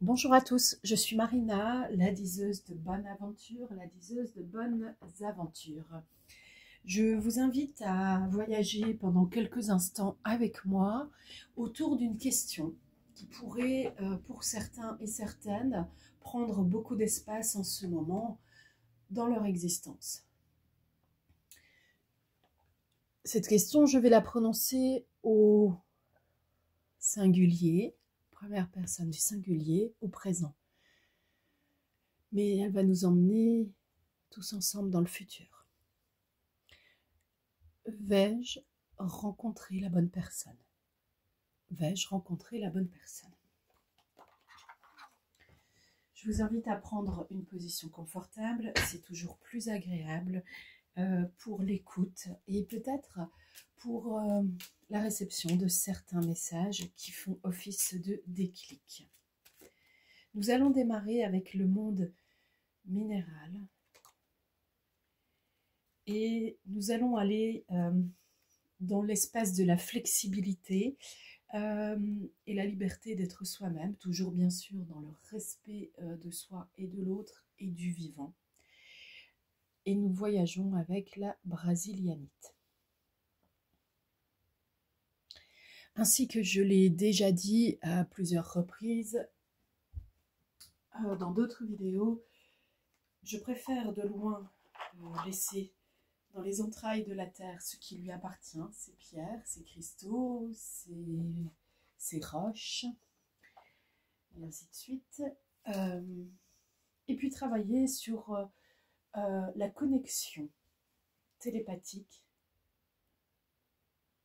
Bonjour à tous, je suis Marina, la diseuse de bonne aventure, la diseuse de bonnes aventures. Je vous invite à voyager pendant quelques instants avec moi autour d'une question qui pourrait, pour certains et certaines, prendre beaucoup d'espace en ce moment dans leur existence. Cette question, je vais la prononcer au singulier, première personne du singulier, au présent. Mais elle va nous emmener tous ensemble dans le futur. Vais-je rencontrer la bonne personne? Vais-je rencontrer la bonne personne? Je vous invite à prendre une position confortable, c'est toujours plus agréable pour l'écoute et peut-être pour la réception de certains messages qui font office de déclic. Nous allons démarrer avec le monde minéral et nous allons aller dans l'espace de la flexibilité et la liberté d'être soi-même, toujours bien sûr dans le respect de soi et de l'autre et du vivant. Et nous voyageons avec la brasilianite. Ainsi que je l'ai déjà dit à plusieurs reprises dans d'autres vidéos, je préfère de loin laisser dans les entrailles de la terre ce qui lui appartient, ses pierres, ses cristaux, ses roches, et ainsi de suite. Et puis travailler sur la connexion télépathique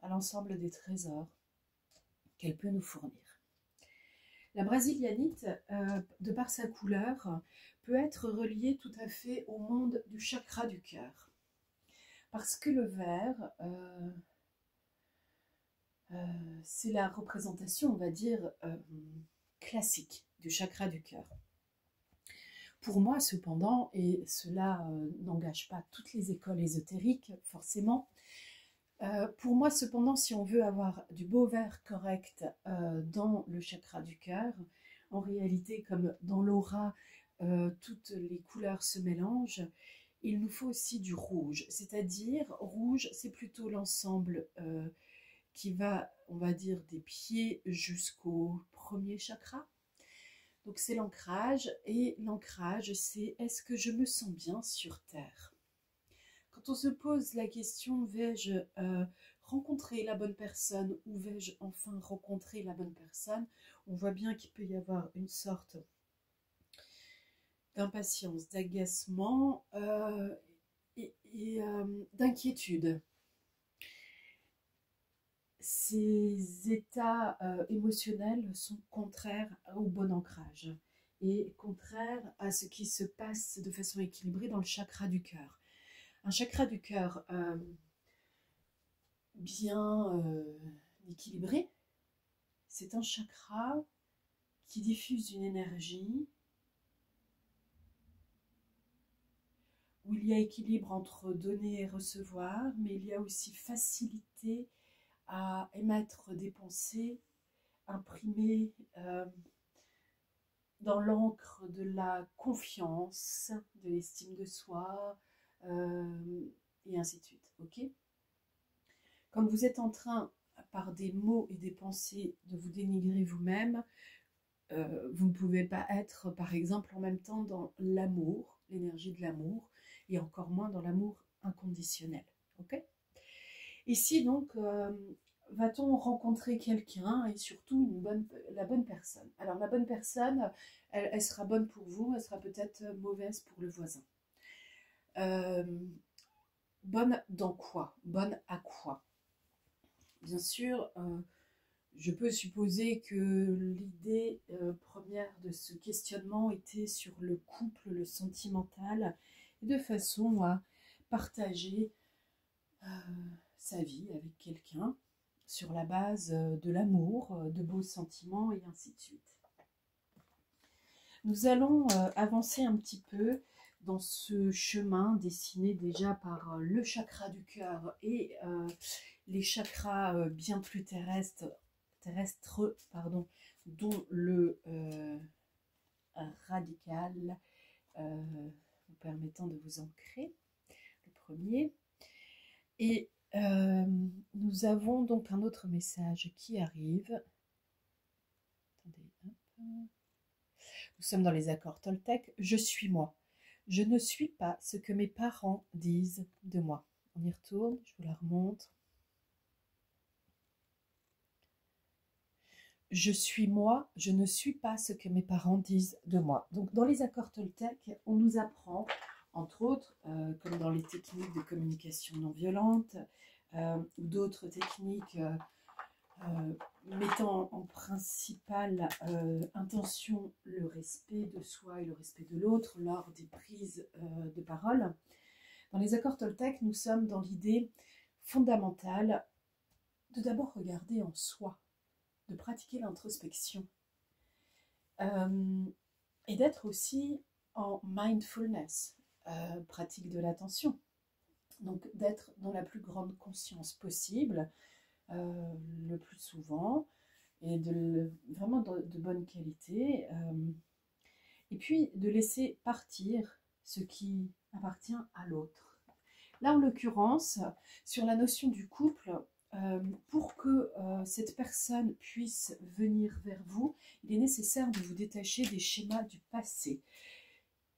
à l'ensemble des trésors qu'elle peut nous fournir. La brasilianite, de par sa couleur, peut être reliée tout à fait au monde du chakra du cœur. Parce que le vert, c'est la représentation, on va dire, classique du chakra du cœur. Pour moi, cependant, et cela n'engage pas toutes les écoles ésotériques, forcément, pour moi, cependant, si on veut avoir du beau vert correct dans le chakra du cœur, en réalité, comme dans l'aura, toutes les couleurs se mélangent, il nous faut aussi du rouge. C'est-à-dire, rouge, c'est plutôt l'ensemble qui va, on va dire, des pieds jusqu'au premier chakra. Donc c'est l'ancrage, et l'ancrage, c'est est-ce que je me sens bien sur Terre? Quand on se pose la question, vais-je rencontrer la bonne personne ou vais-je enfin rencontrer la bonne personne, on voit bien qu'il peut y avoir une sorte d'impatience, d'agacement et d'inquiétude. Ces états émotionnels sont contraires au bon ancrage et contraires à ce qui se passe de façon équilibrée dans le chakra du cœur. Un chakra du cœur bien équilibré, c'est un chakra qui diffuse une énergie où il y a équilibre entre donner et recevoir, mais il y a aussi facilité à émettre des pensées imprimées dans l'encre de la confiance, de l'estime de soi, et ainsi de suite. Ok ? Quand vous êtes en train, par des mots et des pensées, de vous dénigrer vous-même, vous ne pouvez pas être, par exemple, en même temps dans l'amour, l'énergie de l'amour, et encore moins dans l'amour inconditionnel. Ok ? Ici, donc, va-t-on rencontrer quelqu'un et surtout la bonne personne? Alors, la bonne personne, elle sera bonne pour vous, elle sera peut-être mauvaise pour le voisin. Bonne dans quoi? Bonne à quoi? Bien sûr, je peux supposer que l'idée première de ce questionnement était sur le couple, le sentimental, et de façon à partager sa vie avec quelqu'un sur la base de l'amour, de beaux sentiments et ainsi de suite. Nous allons avancer un petit peu dans ce chemin dessiné déjà par le chakra du cœur et les chakras bien plus terrestres, dont radical, vous permettant de vous ancrer, le premier. Et nous avons donc un autre message qui arrive. Attendez, hop. Nous sommes dans les accords Toltec. Je suis moi. Je ne suis pas ce que mes parents disent de moi. On y retourne, je vous la remontre. Je suis moi, je ne suis pas ce que mes parents disent de moi. Donc dans les accords Toltec, on nous apprend, entre autres, comme dans les techniques de communication non violente, ou d'autres techniques mettant en principale intention le respect de soi et le respect de l'autre lors des prises de parole. Dans les accords Toltec, nous sommes dans l'idée fondamentale de d'abord regarder en soi, de pratiquer l'introspection et d'être aussi en mindfulness, pratique de l'attention. Donc d'être dans la plus grande conscience possible, le plus souvent, et vraiment de bonne qualité, et puis de laisser partir ce qui appartient à l'autre. Là, en l'occurrence, sur la notion du couple, pour que cette personne puisse venir vers vous, il est nécessaire de vous détacher des schémas du passé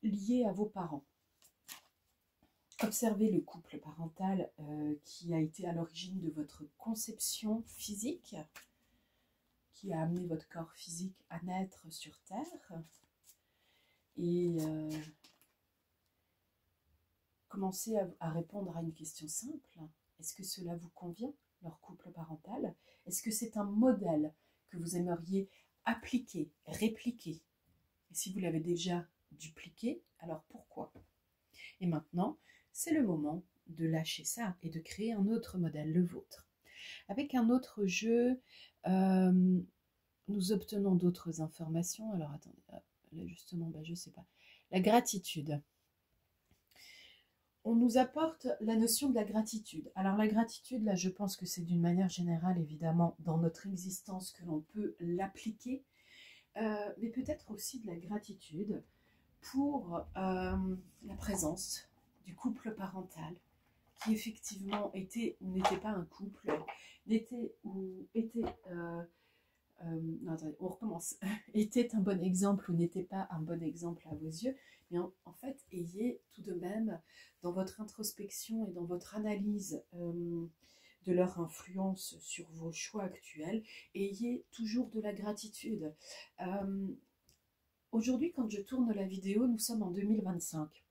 liés à vos parents. Observez le couple parental qui a été à l'origine de votre conception physique, qui a amené votre corps physique à naître sur Terre. Et commencez à répondre à une question simple. Est-ce que cela vous convient, leur couple parental? Est-ce que c'est un modèle que vous aimeriez appliquer, répliquer? Et si vous l'avez déjà dupliqué, alors pourquoi? Et maintenant, c'est le moment de lâcher ça et de créer un autre modèle, le vôtre. Avec un autre jeu, nous obtenons d'autres informations. Alors attendez, là justement, je ne sais pas. La gratitude. On nous apporte la notion de la gratitude. Alors la gratitude, là, je pense que c'est d'une manière générale, évidemment, dans notre existence que l'on peut l'appliquer, mais peut-être aussi de la gratitude pour la présence du couple parental, qui effectivement était ou n'était pas un couple, non, attendez, on recommence, était un bon exemple ou n'était pas un bon exemple à vos yeux, mais en fait, ayez tout de même, dans votre introspection et dans votre analyse de leur influence sur vos choix actuels, ayez toujours de la gratitude. Aujourd'hui, quand je tourne la vidéo, nous sommes en 2025.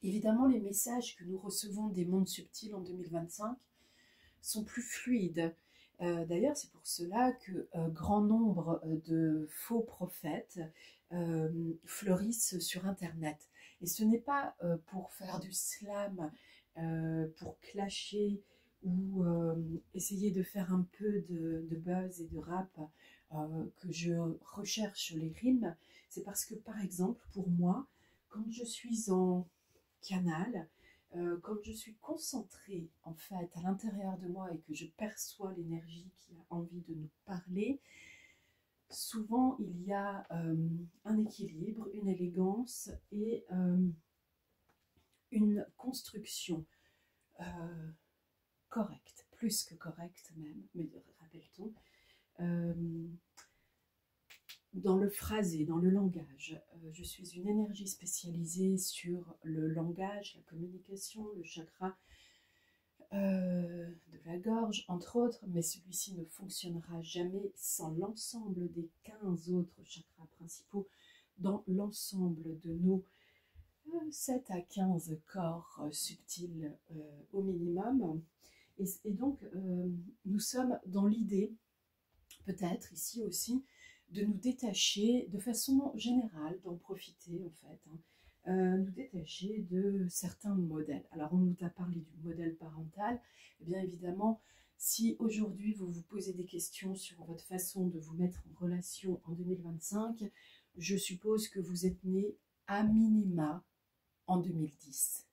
Évidemment, les messages que nous recevons des mondes subtils en 2025 sont plus fluides. D'ailleurs, c'est pour cela que grand nombre de faux prophètes fleurissent sur Internet. Et ce n'est pas pour faire du slam, pour clasher ou essayer de faire un peu de buzz et de rap que je recherche les rimes. C'est parce que, par exemple, pour moi, quand je suis en canal, quand je suis concentrée en fait à l'intérieur de moi et que je perçois l'énergie qui a envie de nous parler, souvent il y a un équilibre, une élégance et une construction correcte, plus que correcte même, mais rappelle-t-on, dans le phrasé, dans le langage. Je suis une énergie spécialisée sur le langage, la communication, le chakra de la gorge, entre autres, mais celui-ci ne fonctionnera jamais sans l'ensemble des 15 autres chakras principaux dans l'ensemble de nos 7 à 15 corps subtils au minimum. Et donc, nous sommes dans l'idée, peut-être ici aussi, de nous détacher de façon générale, d'en profiter en fait, nous détacher de certains modèles. Alors on nous a parlé du modèle parental, et bien évidemment, si aujourd'hui vous vous posez des questions sur votre façon de vous mettre en relation en 2025, je suppose que vous êtes né à minima en 2010,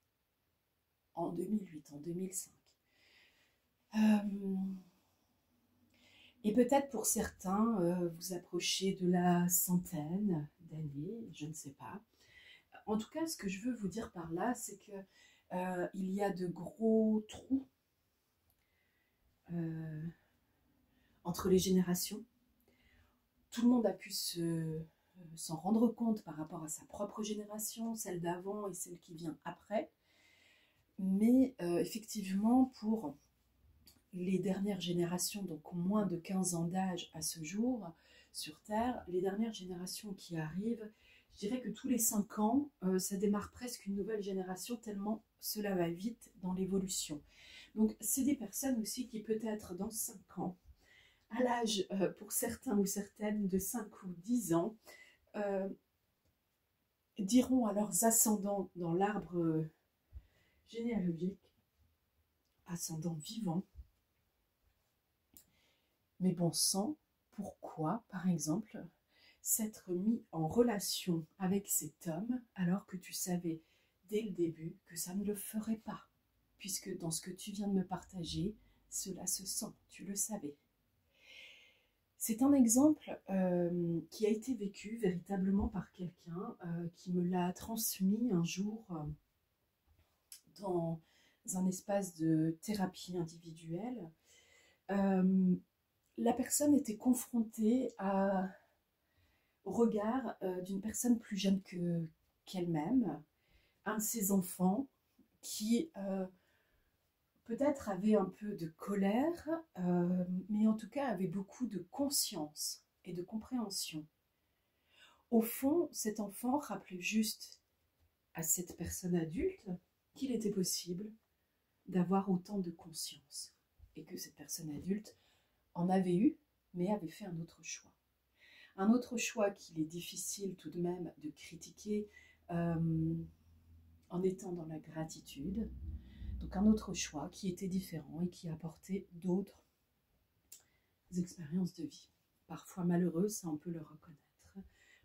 en 2008, en 2005. Et peut-être pour certains, vous approchez de la centaine d'années, je ne sais pas. En tout cas, ce que je veux vous dire par là, c'est que il y a de gros trous entre les générations. Tout le monde a pu s'en rendre compte par rapport à sa propre génération, celle d'avant et celle qui vient après. Mais effectivement, pour les dernières générations, donc moins de 15 ans d'âge à ce jour sur Terre, les dernières générations qui arrivent, je dirais que tous les 5 ans, ça démarre presque une nouvelle génération tellement cela va vite dans l'évolution. Donc c'est des personnes aussi qui peut-être dans 5 ans, à l'âge pour certains ou certaines de 5 ou 10 ans, diront à leurs ascendants dans l'arbre généalogique, ascendants vivants, mais bon sang, pourquoi, par exemple, s'être mis en relation avec cet homme alors que tu savais dès le début que ça ne le ferait pas, puisque dans ce que tu viens de me partager, cela se sent, tu le savais. C'est un exemple qui a été vécu véritablement par quelqu'un qui me l'a transmis un jour dans un espace de thérapie individuelle. La personne était confrontée au regard d'une personne plus jeune qu'elle-même, un de ses enfants qui peut-être avait un peu de colère, mais en tout cas avait beaucoup de conscience et de compréhension. Au fond, cet enfant rappelait juste à cette personne adulte qu'il était possible d'avoir autant de conscience et que cette personne adulte en avait eu, mais avait fait un autre choix. Un autre choix qu'il est difficile tout de même de critiquer en étant dans la gratitude. Donc un autre choix qui était différent et qui apportait d'autres expériences de vie. Parfois malheureuses, ça on peut le reconnaître,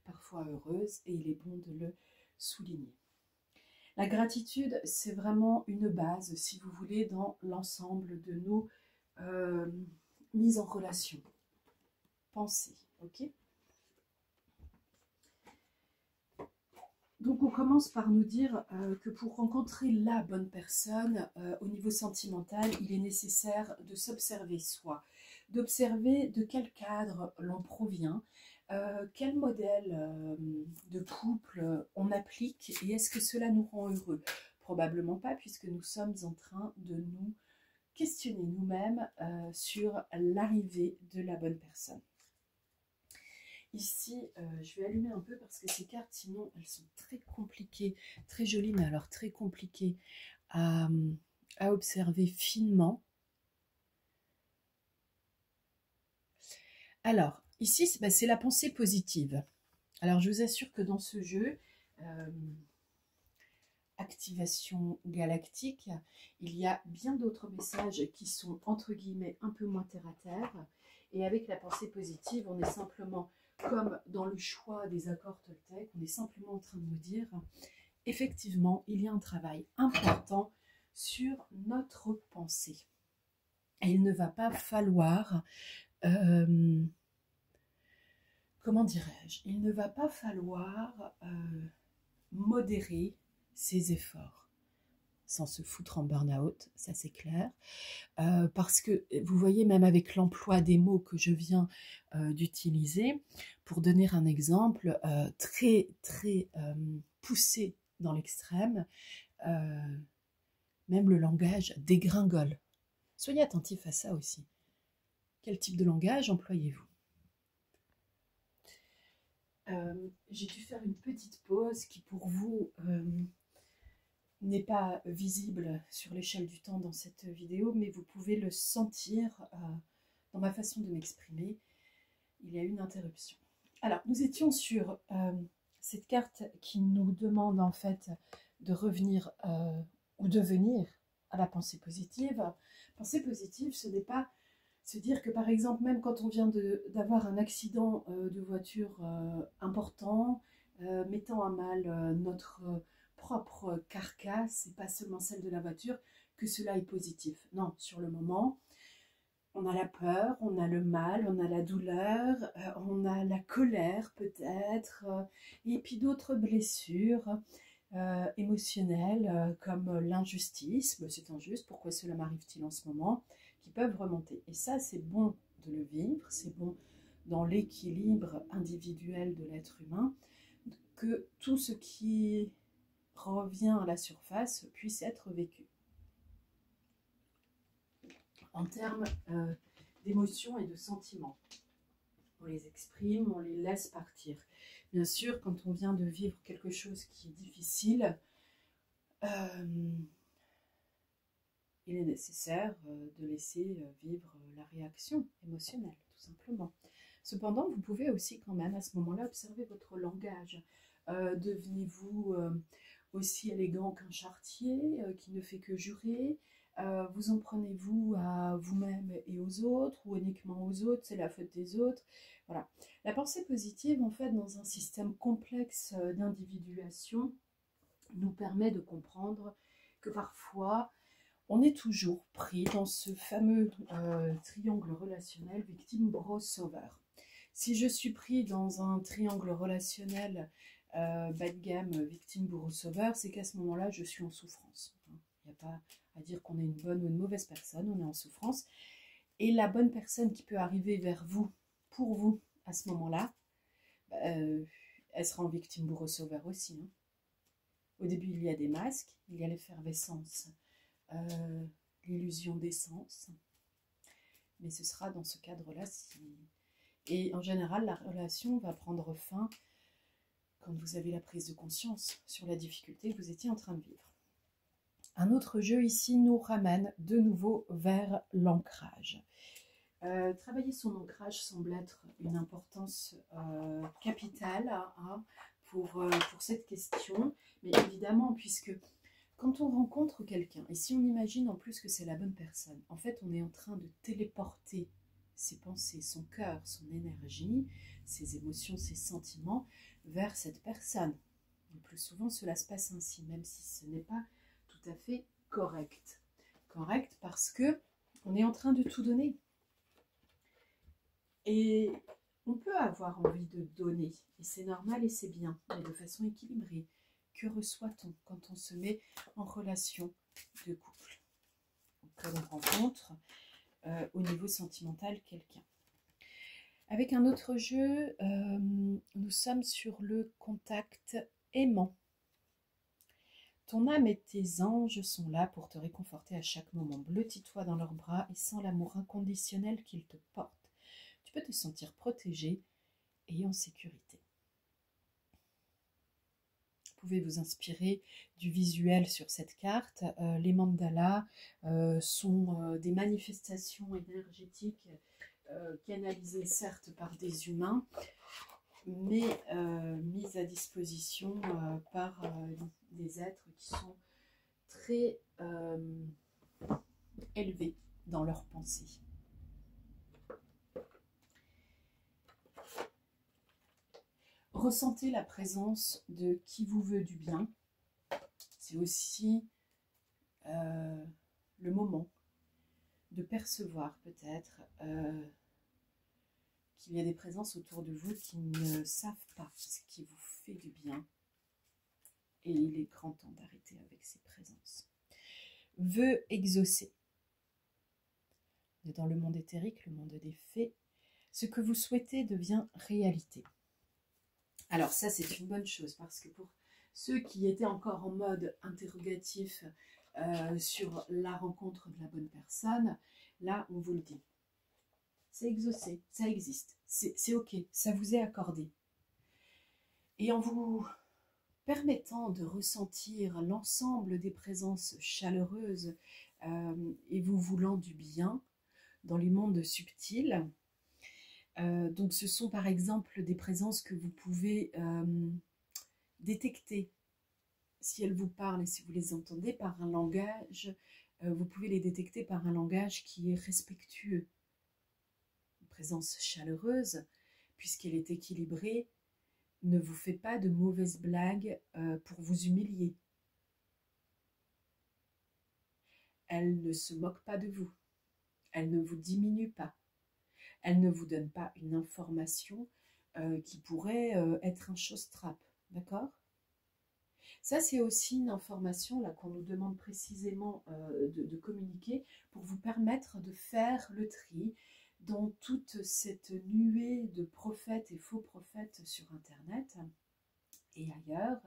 parfois heureuses, et il est bon de le souligner. La gratitude, c'est vraiment une base, si vous voulez, dans l'ensemble de nos mises en relation. Pensez, ok ? Donc on commence par nous dire que pour rencontrer la bonne personne, au niveau sentimental, il est nécessaire de s'observer soi, d'observer de quel cadre l'on provient, quel modèle de couple on applique et est-ce que cela nous rend heureux? Probablement pas, puisque nous sommes en train de nous questionner nous-mêmes sur l'arrivée de la bonne personne. Ici, je vais allumer un peu parce que ces cartes, sinon, elles sont très compliquées, très jolies, mais alors très compliquées à observer finement. Alors, ici, c'est la pensée positive. Alors, je vous assure que dans ce jeu, activation galactique, il y a bien d'autres messages qui sont, entre guillemets, un peu moins terre à terre. Et avec la pensée positive, on est simplement... comme dans le choix des accords Toltec, on est simplement en train de nous dire, effectivement, il y a un travail important sur notre pensée. Et il ne va pas falloir, comment dirais-je, il ne va pas falloir modérer ses efforts. Sans se foutre en burn-out, ça c'est clair. Parce que vous voyez, même avec l'emploi des mots que je viens d'utiliser, pour donner un exemple très poussé dans l'extrême, même le langage dégringole. Soyez attentifs à ça aussi. Quel type de langage employez-vous? J'ai dû faire une petite pause qui pour vous n'est pas visible sur l'échelle du temps dans cette vidéo, mais vous pouvez le sentir dans ma façon de m'exprimer. Il y a une interruption. Alors, nous étions sur cette carte qui nous demande en fait de revenir ou de venir à la pensée positive. Pensée positive, ce n'est pas se dire que par exemple, même quand on vient d'avoir un accident de voiture important, mettant à mal notre propre carcasse et pas seulement celle de la voiture, que cela est positif. Non, sur le moment, On a la peur, on a le mal, on a la douleur, on a la colère peut-être, et puis d'autres blessures émotionnelles comme l'injustice, c'est injuste, pourquoi cela m'arrive-t-il en ce moment, qui peuvent remonter. Et ça, c'est bon de le vivre, c'est bon dans l'équilibre individuel de l'être humain, que tout ce qui revient à la surface puisse être vécu. En termes d'émotions et de sentiments, on les exprime, on les laisse partir. Bien sûr, quand on vient de vivre quelque chose qui est difficile, il est nécessaire de laisser vivre la réaction émotionnelle, tout simplement. Cependant, vous pouvez aussi quand même à ce moment-là observer votre langage. Devenez-vous aussi élégant qu'un charretier qui ne fait que jurer? Vous en prenez-vous à vous-même et aux autres, ou uniquement aux autres, c'est la faute des autres? Voilà. La pensée positive, en fait, dans un système complexe d'individuation, nous permet de comprendre que parfois, on est toujours pris dans ce fameux triangle relationnel victime-bourreau-sauveur. Si je suis pris dans un triangle relationnel bas de gamme, victime, bourreau, sauveur, c'est qu'à ce moment-là, je suis en souffrance. Il n'y a pas à dire qu'on est une bonne ou une mauvaise personne, on est en souffrance. Et la bonne personne qui peut arriver vers vous, pour vous, à ce moment-là, elle sera en victime, bourreau, sauveur aussi. Au début, il y a des masques, il y a l'effervescence, l'illusion d'essence. Mais ce sera dans ce cadre-là. Et en général, la relation va prendre fin quand vous avez la prise de conscience sur la difficulté que vous étiez en train de vivre. Un autre jeu ici nous ramène de nouveau vers l'ancrage. Travailler son ancrage semble être une importance capitale pour cette question, mais évidemment, puisque quand on rencontre quelqu'un, et si on imagine en plus que c'est la bonne personne, en fait on est en train de téléporter ses pensées, son cœur, son énergie, ses émotions, ses sentiments vers cette personne. Le plus souvent cela se passe ainsi, même si ce n'est pas tout à fait correct. Correct parce que on est en train de tout donner. Et on peut avoir envie de donner, et c'est normal et c'est bien, mais de façon équilibrée. Que reçoit-on quand on se met en relation de couple, que l'on rencontre au niveau sentimental quelqu'un? Avec un autre jeu, nous sommes sur le contact aimant. Ton âme et tes anges sont là pour te réconforter à chaque moment. Blottis-toi dans leurs bras et sens l'amour inconditionnel qu'ils te portent. Tu peux te sentir protégé et en sécurité. Vous pouvez vous inspirer du visuel sur cette carte. Les mandalas sont des manifestations énergétiques canalisées certes par des humains, mais mises à disposition par des êtres qui sont très élevés dans leurs pensées. Ressentez la présence de qui vous veut du bien. C'est aussi le moment de percevoir peut-être qu'il y a des présences autour de vous qui ne savent pas ce qui vous fait du bien. Et il est grand temps d'arrêter avec ces présences. Vœux exaucés. On est dans le monde éthérique, le monde des fées. Ce que vous souhaitez devient réalité. Alors ça, c'est une bonne chose, parce que pour ceux qui étaient encore en mode interrogatif sur la rencontre de la bonne personne, là, on vous le dit. C'est exaucé, ça existe, c'est ok, ça vous est accordé. Et en vous permettant de ressentir l'ensemble des présences chaleureuses et vous voulant du bien dans les mondes subtils, donc ce sont par exemple des présences que vous pouvez détecter si elles vous parlent et si vous les entendez par un langage, vous pouvez les détecter par un langage qui est respectueux. Une présence chaleureuse, puisqu'elle est équilibrée, ne vous fait pas de mauvaises blagues pour vous humilier. Elle ne se moque pas de vous. Elle ne vous diminue pas. Elle ne vous donne pas une information qui pourrait être un show-strap. D'accord? Ça, c'est aussi une information là qu'on nous demande précisément de communiquer pour vous permettre de faire le tri dans toute cette nuée de prophètes et faux prophètes sur Internet et ailleurs.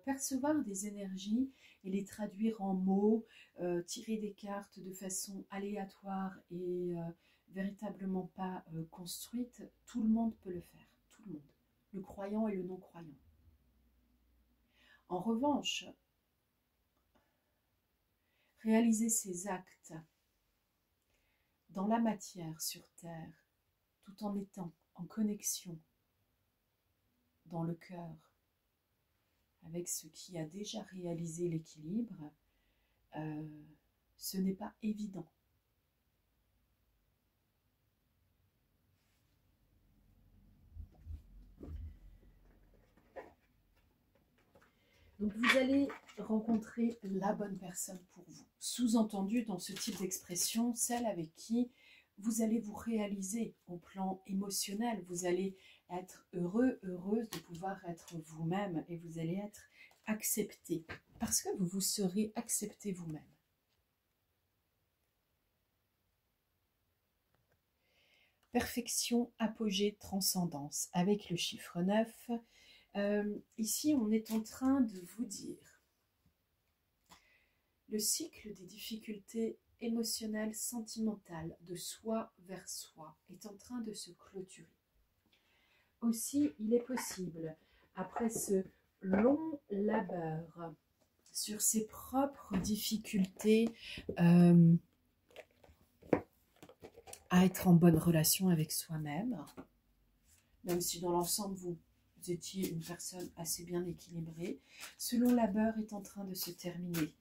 Percevoir des énergies et les traduire en mots, tirer des cartes de façon aléatoire et véritablement pas construite, tout le monde peut le faire, tout le monde, le croyant et le non-croyant. En revanche, réaliser ces actes dans la matière sur Terre, tout en étant en connexion dans le cœur avec ce qui a déjà réalisé l'équilibre, ce n'est pas évident. Donc vous allez rencontrer la bonne personne pour vous. Sous-entendu dans ce type d'expression, celle avec qui vous allez vous réaliser au plan émotionnel. Vous allez être heureux, heureuse de pouvoir être vous-même et vous allez être accepté parce que vous vous serez accepté vous-même. Perfection, apogée, transcendance. Avec le chiffre 9, ici on est en train de vous dire le cycle des difficultés émotionnelles, sentimentales, de soi vers soi, est en train de se clôturer. Aussi, il est possible, après ce long labeur sur ses propres difficultés, à être en bonne relation avec soi-même, même si dans l'ensemble vous étiez une personne assez bien équilibrée, ce long labeur est en train de se terminer.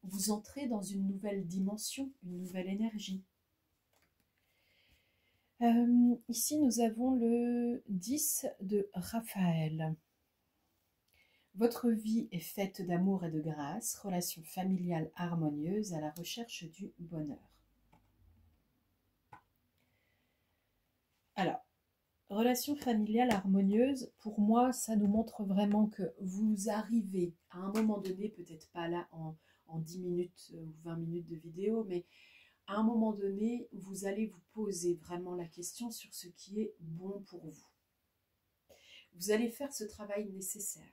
Vous entrez dans une nouvelle dimension, une nouvelle énergie. Ici, nous avons le 10 de Raphaël. Votre vie est faite d'amour et de grâce, relation familiale harmonieuse à la recherche du bonheur. Alors, relation familiale harmonieuse, pour moi, ça nous montre vraiment que vous arrivez à un moment donné, peut-être pas là en 10 minutes ou 20 minutes de vidéo, mais à un moment donné, vous allez vous poser vraiment la question sur ce qui est bon pour vous. Vous allez faire ce travail nécessaire.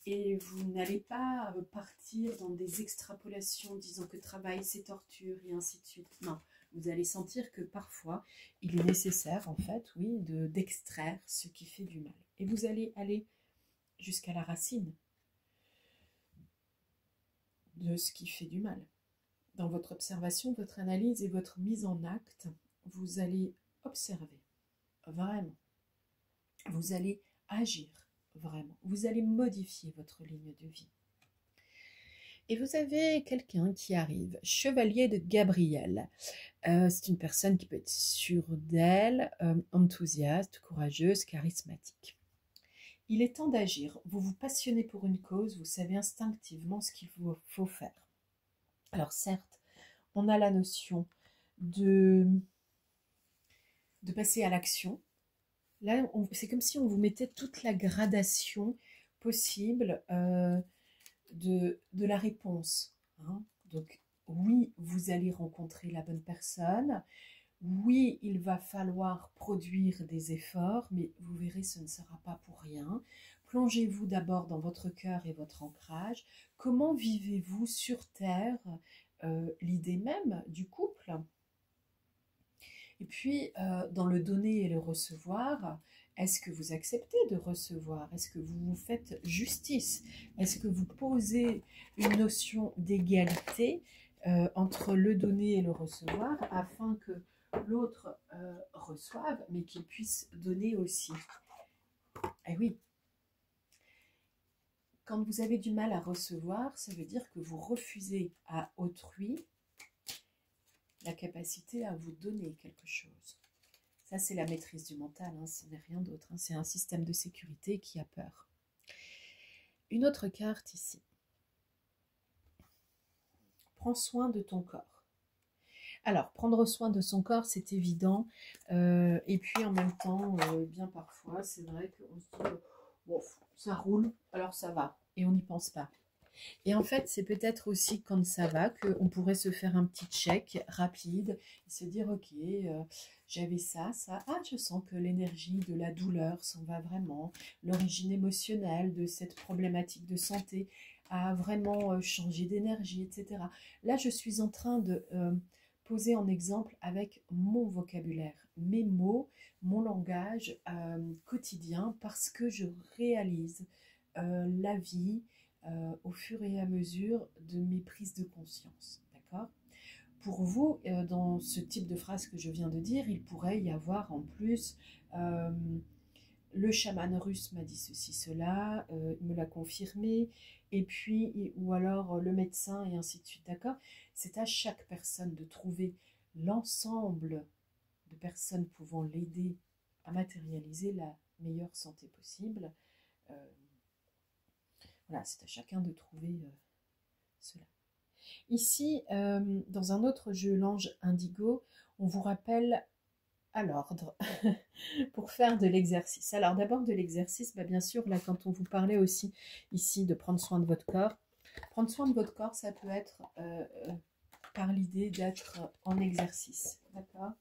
Et vous n'allez pas partir dans des extrapolations disant que travail c'est torture et ainsi de suite. Non, vous allez sentir que parfois il est nécessaire en fait, oui, d'extraire ce qui fait du mal. Et vous allez aller jusqu'à la racine de ce qui fait du mal. Dans votre observation, votre analyse et votre mise en acte, vous allez observer vraiment. Vous allez agir vraiment. Vous allez modifier votre ligne de vie. Et vous avez quelqu'un qui arrive, Chevalier de Gabriel. C'est une personne qui peut être sûre d'elle, enthousiaste, courageuse, charismatique. Il est temps d'agir. Vous vous passionnez pour une cause, vous savez instinctivement ce qu'il vous faut faire. Alors certes, on a la notion de passer à l'action. Là, c'est comme si on vous mettait toute la gradation possible de la réponse. Hein. Donc, oui, vous allez rencontrer la bonne personne. Oui, il va falloir produire des efforts, mais vous verrez, ce ne sera pas pour rien. Plongez-vous d'abord dans votre cœur et votre ancrage. Comment vivez-vous sur Terre l'idée même du couple ? Et puis, dans le donner et le recevoir, est-ce que vous acceptez de recevoir? Est-ce que vous vous faites justice? Est-ce que vous posez une notion d'égalité entre le donner et le recevoir afin que l'autre reçoive, mais qu'il puisse donner aussi? Eh oui. Quand vous avez du mal à recevoir, ça veut dire que vous refusez à autrui la capacité à vous donner quelque chose. Ça, c'est la maîtrise du mental, hein, ce n'est rien d'autre. Hein, c'est un système de sécurité qui a peur. Une autre carte ici. prends soin de ton corps. Alors, prendre soin de son corps, c'est évident. Et puis, en même temps, bien parfois, c'est vrai qu'on se dit, bon, ça roule, alors ça va. Et on n'y pense pas. Et en fait, c'est peut-être aussi quand ça va qu'on pourrait se faire un petit check rapide et se dire, ok, j'avais ça. Ah, je sens que l'énergie de la douleur s'en va vraiment. L'origine émotionnelle de cette problématique de santé a vraiment changé d'énergie, etc. Là, je suis en train de poser en exemple avec mon vocabulaire, mes mots, mon langage quotidien, parce que je réalise la vie au fur et à mesure de mes prises de conscience. D'accord ? Pour vous, dans ce type de phrase que je viens de dire, il pourrait y avoir en plus le chaman russe m'a dit ceci, cela, il me l'a confirmé, et puis, ou alors le médecin, et ainsi de suite, d'accord ? C'est à chaque personne de trouver l'ensemble de personnes pouvant l'aider à matérialiser la meilleure santé possible. Voilà, c'est à chacun de trouver cela. Ici, dans un autre jeu, l'ange indigo, on vous rappelle à l'ordre pour faire de l'exercice. Alors d'abord de l'exercice, bien sûr, là quand on vous parlait aussi ici de prendre soin de votre corps, prendre soin de votre corps, ça peut être par l'idée d'être en exercice, d'accord,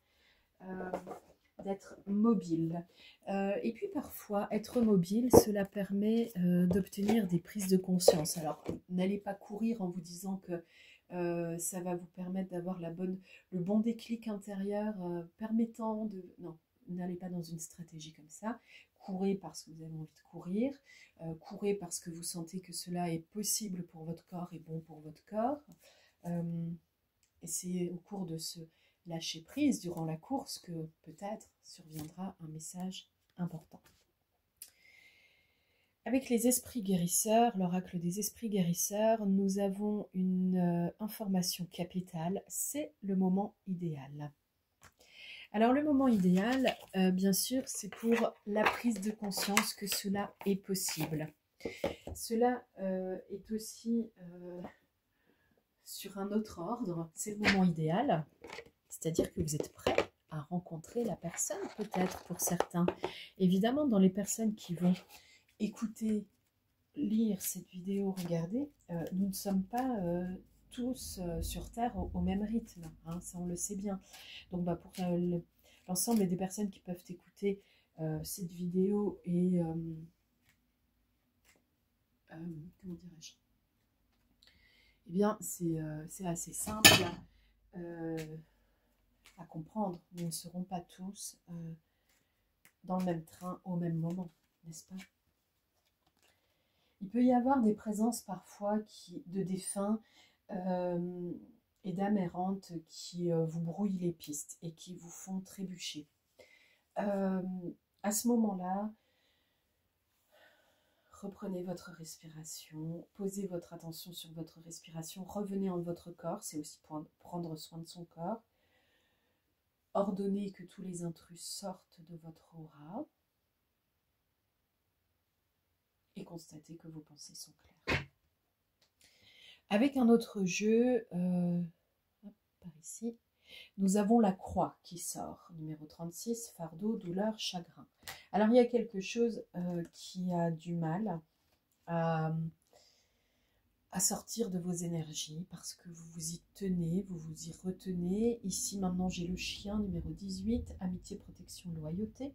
d'être mobile. Et puis parfois, être mobile, cela permet d'obtenir des prises de conscience. Alors, n'allez pas courir en vous disant que ça va vous permettre d'avoir le bon déclic intérieur permettant de... Non, n'allez pas dans une stratégie comme ça. Courez parce que vous avez envie de courir. Courez parce que vous sentez que cela est possible pour votre corps et bon pour votre corps. Et c'est au cours de ce lâcher prise durant la course que peut-être surviendra un message important. Avec les esprits guérisseurs, l'oracle des esprits guérisseurs, nous avons une information capitale, c'est le moment idéal. Alors le moment idéal, bien sûr, c'est pour la prise de conscience que cela est possible. Cela est aussi sur un autre ordre, c'est le moment idéal, c'est-à-dire que vous êtes prêt à rencontrer la personne, peut-être pour certains. Évidemment, dans les personnes qui vont écouter, lire cette vidéo, regarder, nous ne sommes pas tous sur Terre au même rythme, hein, ça on le sait bien. Donc pour l'ensemble des personnes qui peuvent écouter cette vidéo et comment dirais-je, eh bien c'est assez simple à comprendre. Nous ne serons pas tous dans le même train au même moment, n'est-ce pas ? Il peut y avoir des présences parfois de défunts et d'âmes errantes qui vous brouillent les pistes et qui vous font trébucher. À ce moment-là, reprenez votre respiration, posez votre attention sur votre respiration, revenez en votre corps, c'est aussi prendre soin de son corps. Ordonnez que tous les intrus sortent de votre aura. Et constatez que vos pensées sont claires. Avec un autre jeu, par ici, nous avons la croix qui sort, numéro 36, fardeau, douleur, chagrin. Alors il y a quelque chose qui a du mal à sortir de vos énergies parce que vous vous y tenez, vous vous y retenez. Ici maintenant j'ai le chien, numéro 18, amitié, protection, loyauté.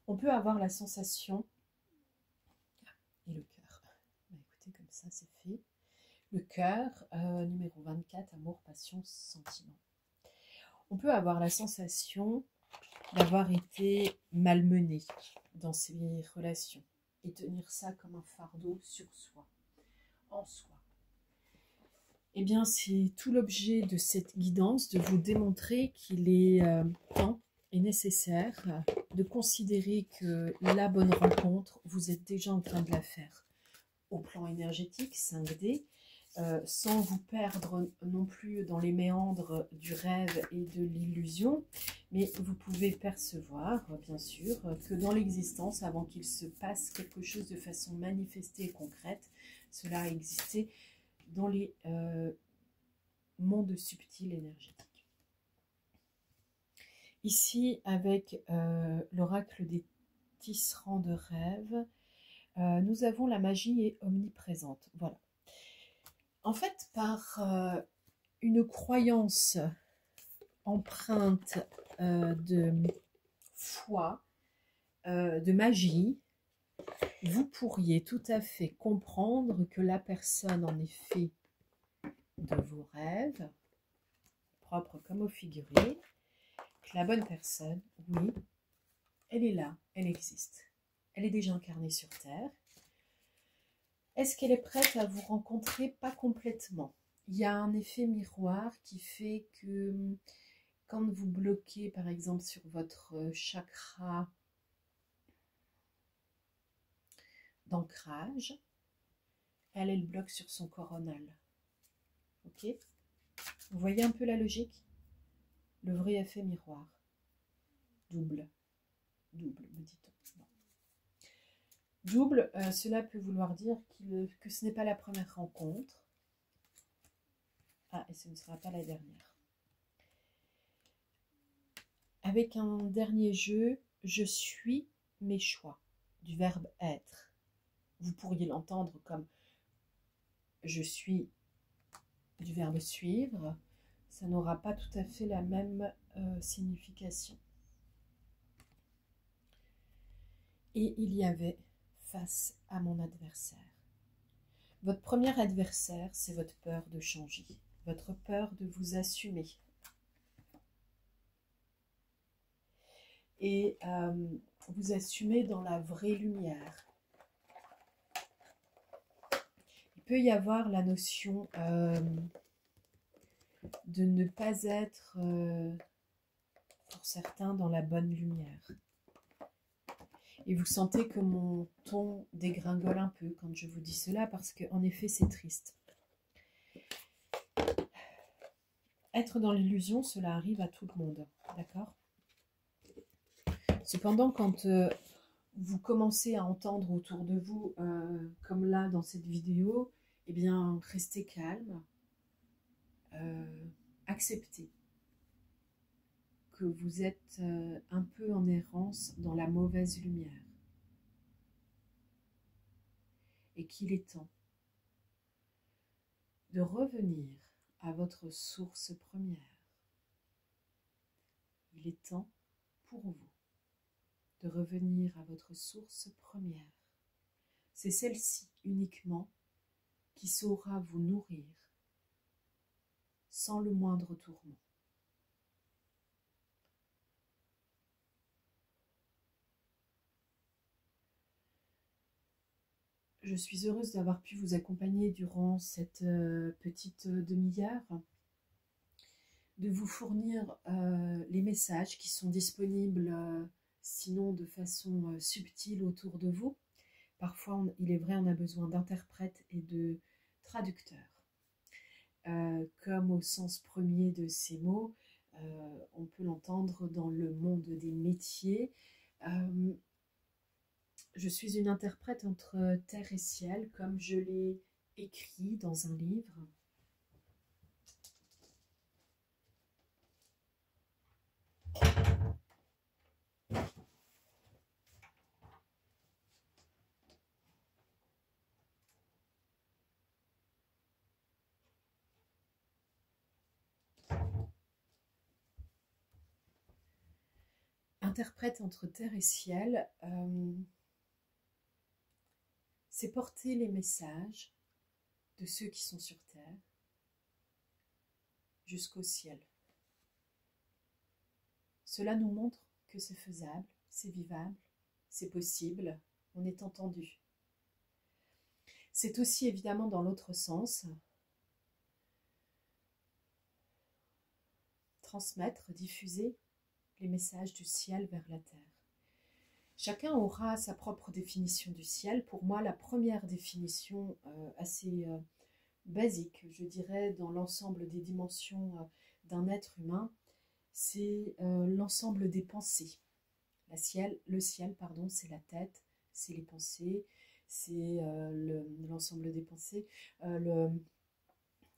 On peut avoir la sensation, et le cœur, écoutez, comme ça c'est fait, le cœur, numéro 24, amour, passion, sentiment. On peut avoir la sensation d'avoir été malmené dans ces relations et tenir ça comme un fardeau sur soi, en soi. Eh bien, c'est tout l'objet de cette guidance, de vous démontrer qu'il est temps et nécessaire de considérer que la bonne rencontre, vous êtes déjà en train de la faire. Au plan énergétique, 5D, sans vous perdre non plus dans les méandres du rêve et de l'illusion, mais vous pouvez percevoir, bien sûr, que dans l'existence, avant qu'il se passe quelque chose de façon manifestée et concrète, cela a existé dans les mondes subtils énergétiques. Ici, avec l'oracle des tisserands de rêve, nous avons la magie est omniprésente. Voilà. En fait, par une croyance empreinte de foi, de magie, vous pourriez tout à fait comprendre que la personne, en effet, de vos rêves, propre comme au figuré, que la bonne personne, oui, elle est là, elle existe. Elle est déjà incarnée sur Terre. Est-ce qu'elle est prête à vous rencontrer? Pas complètement. Il y a un effet miroir qui fait que quand vous bloquez, par exemple, sur votre chakra d'ancrage, elle le bloque sur son coronal. Ok? Vous voyez un peu la logique? Le vrai effet miroir. Double. Double, me dit-on. Double, cela peut vouloir dire que ce n'est pas la première rencontre. Ah, et ce ne sera pas la dernière. Avec un dernier jeu, je suis mes choix, du verbe être. Vous pourriez l'entendre comme je suis du verbe suivre. Ça n'aura pas tout à fait la même signification. Et il y avait face à mon adversaire. Votre premier adversaire, c'est votre peur de changer, votre peur de vous assumer. Et vous assumer dans la vraie lumière. Il peut y avoir la notion de ne pas être, pour certains, dans la bonne lumière. Et vous sentez que mon ton dégringole un peu quand je vous dis cela, parce qu'en effet, c'est triste. Être dans l'illusion, cela arrive à tout le monde, d'accord? Cependant, quand vous commencez à entendre autour de vous, comme là dans cette vidéo, eh bien, restez calme, acceptez que vous êtes un peu en errance dans la mauvaise lumière et qu'il est temps de revenir à votre source première. Il est temps pour vous de revenir à votre source première. C'est celle-ci uniquement qui saura vous nourrir sans le moindre tourment. Je suis heureuse d'avoir pu vous accompagner durant cette petite demi-heure, de vous fournir les messages qui sont disponibles, sinon de façon subtile autour de vous. Parfois, il est vrai, on a besoin d'interprètes et de traducteurs. Comme au sens premier de ces mots, on peut l'entendre dans le monde des métiers. Je suis une interprète entre terre et ciel, comme je l'ai écrit dans un livre. Interprète entre terre et ciel, c'est porter les messages de ceux qui sont sur terre jusqu'au ciel. Cela nous montre que c'est faisable, c'est vivable, c'est possible, on est entendu. C'est aussi évidemment dans l'autre sens, transmettre, diffuser les messages du ciel vers la terre. Chacun aura sa propre définition du ciel. Pour moi, la première définition assez basique, je dirais, dans l'ensemble des dimensions d'un être humain, c'est l'ensemble des pensées. Le ciel, pardon, c'est la tête, c'est les pensées, c'est l'ensemble des pensées.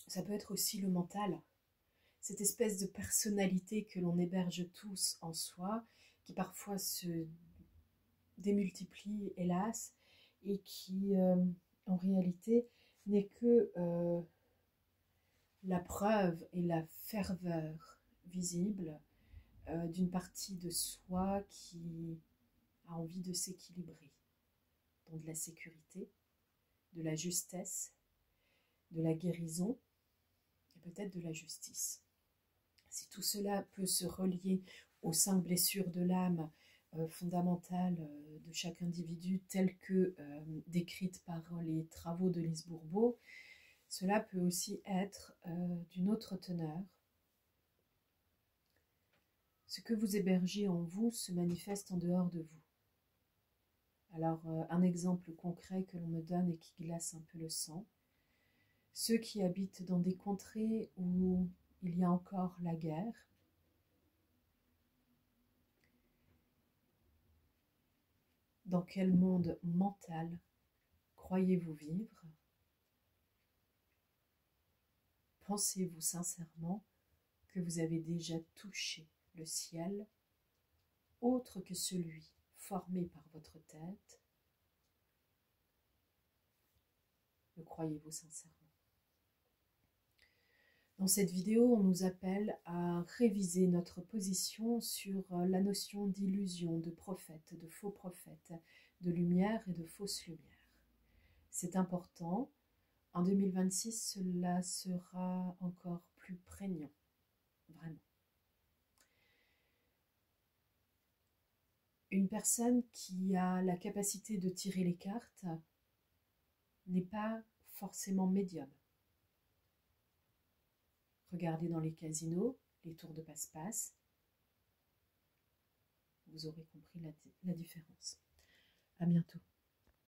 Ça peut être aussi le mental, cette espèce de personnalité que l'on héberge tous en soi, qui parfois se démultiplie, hélas, et qui, en réalité, n'est que la preuve et la ferveur visible d'une partie de soi qui a envie de s'équilibrer dans de la sécurité, de la justesse, de la guérison et peut-être de la justice. Si tout cela peut se relier aux 5 blessures de l'âme fondamentales de chaque individu telles que décrites par les travaux de Lise Bourbeau, cela peut aussi être d'une autre teneur. Ce que vous hébergez en vous se manifeste en dehors de vous. Alors, un exemple concret que l'on me donne et qui glace un peu le sang. Ceux qui habitent dans des contrées où il y a encore la guerre, dans quel monde mental croyez-vous vivre? Pensez-vous sincèrement que vous avez déjà touché le ciel, autre que celui formé par votre tête? Le croyez-vous sincèrement? Dans cette vidéo, on nous appelle à réviser notre position sur la notion d'illusion, de prophète, de faux prophète, de lumière et de fausse lumière. C'est important. En 2026, cela sera encore plus prégnant, vraiment. Une personne qui a la capacité de tirer les cartes n'est pas forcément médium. Regardez dans les casinos, les tours de passe-passe, vous aurez compris la différence. À bientôt.